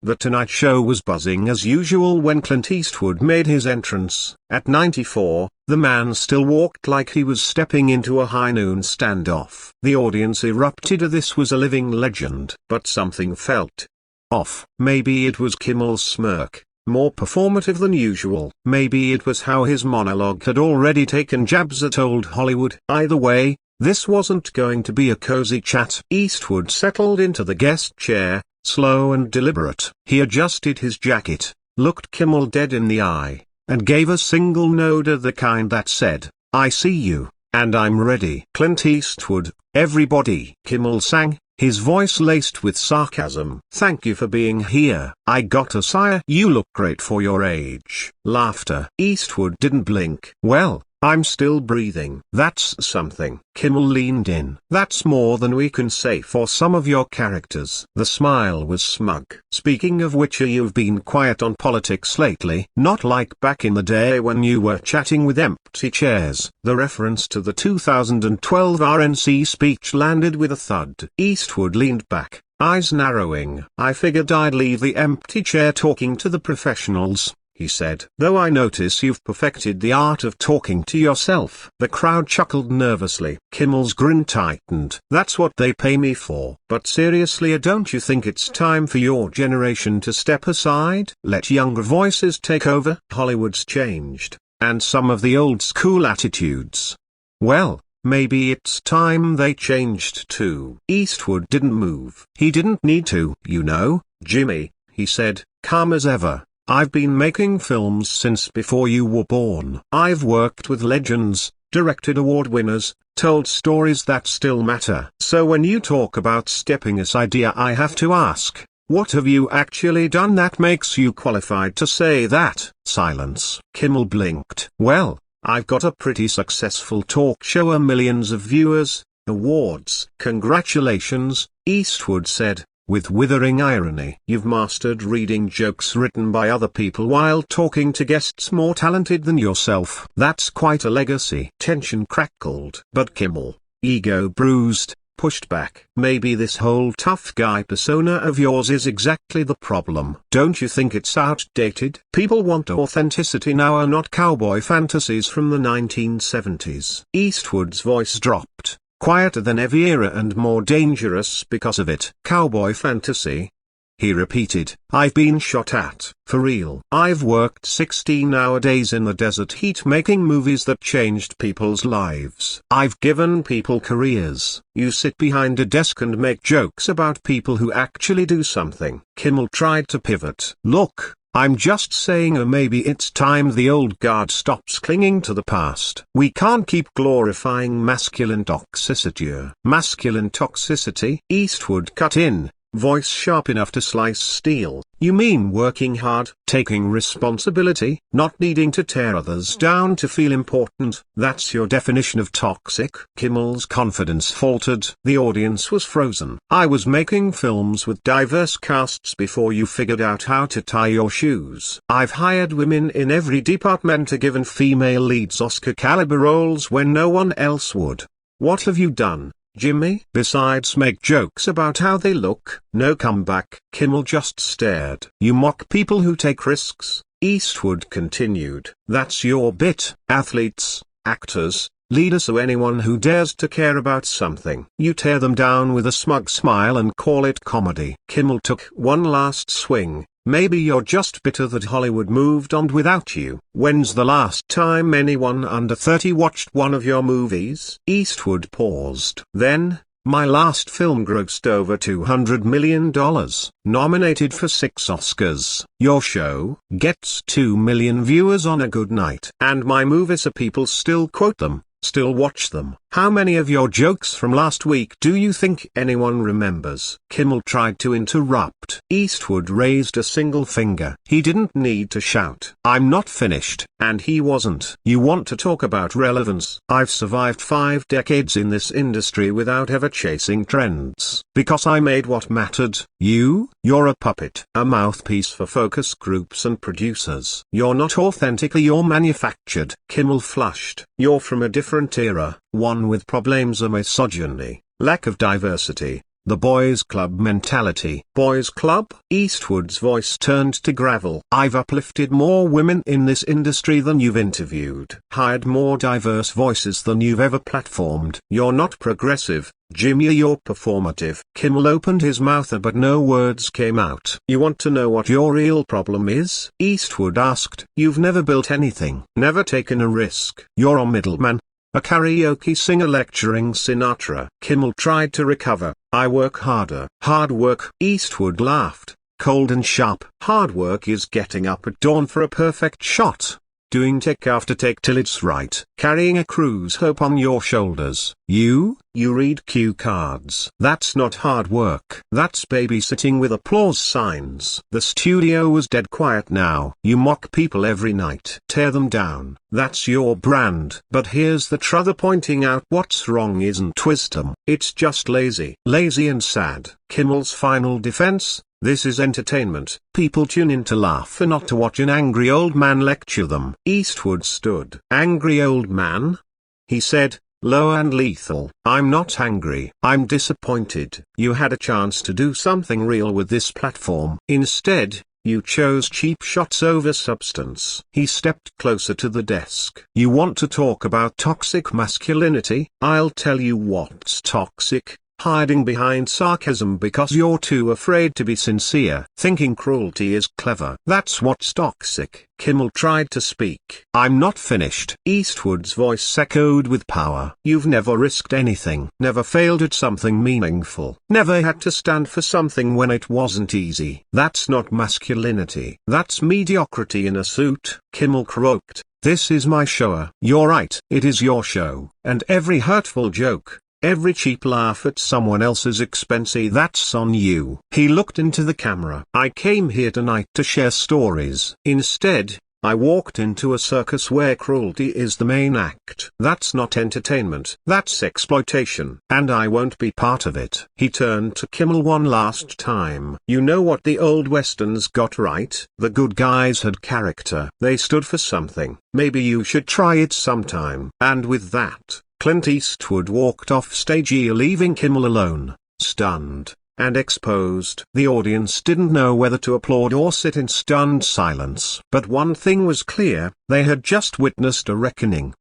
The Tonight Show was buzzing as usual when Clint Eastwood made his entrance. At 94, the man still walked like he was stepping into a high noon standoff. The audience erupted. This was a living legend. But something felt off. Maybe it was Kimmel's smirk, more performative than usual. Maybe it was how his monologue had already taken jabs at old Hollywood. Either way, this wasn't going to be a cozy chat. Eastwood settled into the guest chair, slow and deliberate. He adjusted his jacket, looked Kimmel dead in the eye, and gave a single nod of the kind that said, "I see you, and I'm ready." Clint Eastwood, everybody, Kimmel sang, his voice laced with sarcasm. "Thank you for being here. I gotta say, you look great for your age." Laughter. Eastwood didn't blink. "Well, I'm still breathing. That's something." Kimmel leaned in. "That's more than we can say for some of your characters." The smile was smug. "Speaking of which, you've been quiet on politics lately. Not like back in the day when you were chatting with empty chairs." The reference to the 2012 RNC speech landed with a thud. Eastwood leaned back, eyes narrowing. "I figured I'd leave the empty chair talking to the professionals," he said. "Though I notice you've perfected the art of talking to yourself." The crowd chuckled nervously. Kimmel's grin tightened. "That's what they pay me for. But seriously, don't you think it's time for your generation to step aside? Let younger voices take over?" Hollywood's changed, and some of the old school attitudes, well, maybe it's time they changed too. Eastwood didn't move. He didn't need to. "You know, Jimmy," he said, calm as ever, "I've been making films since before you were born. I've worked with legends, directed award winners, told stories that still matter. So when you talk about stepping aside, I have to ask, what have you actually done that makes you qualified to say that?" Silence. Kimmel blinked. "Well, I've got a pretty successful talk show, millions of viewers, awards." "Congratulations," Eastwood said, with withering irony. "You've mastered reading jokes written by other people while talking to guests more talented than yourself. That's quite a legacy." Tension crackled. But Kimmel, ego bruised, pushed back. "Maybe this whole tough guy persona of yours is exactly the problem. Don't you think it's outdated? People want authenticity now, not cowboy fantasies from the 1970s. Eastwood's voice dropped, quieter than every era and more dangerous because of it. "Cowboy fantasy?" he repeated. "I've been shot at. For real. I've worked 16-hour days in the desert heat making movies that changed people's lives. I've given people careers. You sit behind a desk and make jokes about people who actually do something." Kimmel tried to pivot. "Look, I'm just saying, maybe it's time the old guard stops clinging to the past. We can't keep glorifying masculine toxicity." "Masculine toxicity?" Eastwood cut in, voice sharp enough to slice steel. "You mean working hard, taking responsibility, not needing to tear others down to feel important? That's your definition of toxic?" Kimmel's confidence faltered. The audience was frozen. "I was making films with diverse casts before you figured out how to tie your shoes. I've hired women in every department, given female leads Oscar-caliber roles when no one else would. What have you done, Jimmy, besides make jokes about how they look?" No comeback. Kimmel just stared. "You mock people who take risks," Eastwood continued. "That's your bit. Athletes, actors, leaders, so anyone who dares to care about something. You tear them down with a smug smile and call it comedy." Kimmel took one last swing. "Maybe you're just bitter that Hollywood moved on without you. When's the last time anyone under 30 watched one of your movies?" Eastwood paused. "Then, my last film grossed over $200 million, nominated for 6 Oscars. Your show gets 2 million viewers on a good night. And my movies, people still quote them, still watch them. How many of your jokes from last week do you think anyone remembers?" Kimmel tried to interrupt. Eastwood raised a single finger. He didn't need to shout. "I'm not finished." And he wasn't. "You want to talk about relevance? I've survived 5 decades in this industry without ever chasing trends, because I made what mattered. You're a puppet. A mouthpiece for focus groups and producers. You're not authentic, you're manufactured." Kimmel flushed. "You're from a different era, one with problems of misogyny, lack of diversity, The boys' club mentality. Boys' club? Eastwood's voice turned to gravel. I've uplifted more women in this industry than you've interviewed. Hired more diverse voices than you've ever platformed. You're not progressive, Jimmy, you're performative. Kimmel opened his mouth but no words came out. You want to know what your real problem is? Eastwood asked. You've never built anything. Never taken a risk. You're a middleman. A karaoke singer lecturing Sinatra. Kimmel tried to recover. I work harder. Hard work? Eastwood laughed, cold and sharp. Hard work is getting up at dawn for a perfect shot. Doing take after take till it's right. Carrying a crew's hope on your shoulders. You read cue cards. That's not hard work. That's babysitting with applause signs. The studio was dead quiet now. You mock people every night. Tear them down. That's your brand. But here's the truther pointing out what's wrong isn't wisdom. It's just lazy. Lazy and sad. Kimmel's final defense. This is entertainment. People tune in to laugh and not to watch an angry old man lecture them. Eastwood stood. Angry old man? He said, low and lethal. I'm not angry. I'm disappointed. You had a chance to do something real with this platform. Instead, you chose cheap shots over substance. He stepped closer to the desk. You want to talk about toxic masculinity? I'll tell you what's toxic. Hiding behind sarcasm because you're too afraid to be sincere. Thinking cruelty is clever. That's what's toxic. Kimmel tried to speak. I'm not finished. Eastwood's voice echoed with power. You've never risked anything. Never failed at something meaningful. Never had to stand for something when it wasn't easy. That's not masculinity. That's mediocrity in a suit. Kimmel croaked. This is my show. You're right. It is your show. And every hurtful joke, every cheap laugh at someone else's expense, that's on you. He looked into the camera. I came here tonight to share stories. Instead, I walked into a circus where cruelty is the main act. That's not entertainment. That's exploitation. And I won't be part of it. He turned to Kimmel one last time. You know what the old westerns got right? The good guys had character. They stood for something. Maybe you should try it sometime. And with that, Clint Eastwood walked off stage, leaving Kimmel alone, stunned, and exposed. The audience didn't know whether to applaud or sit in stunned silence. But one thing was clear, they had just witnessed a reckoning.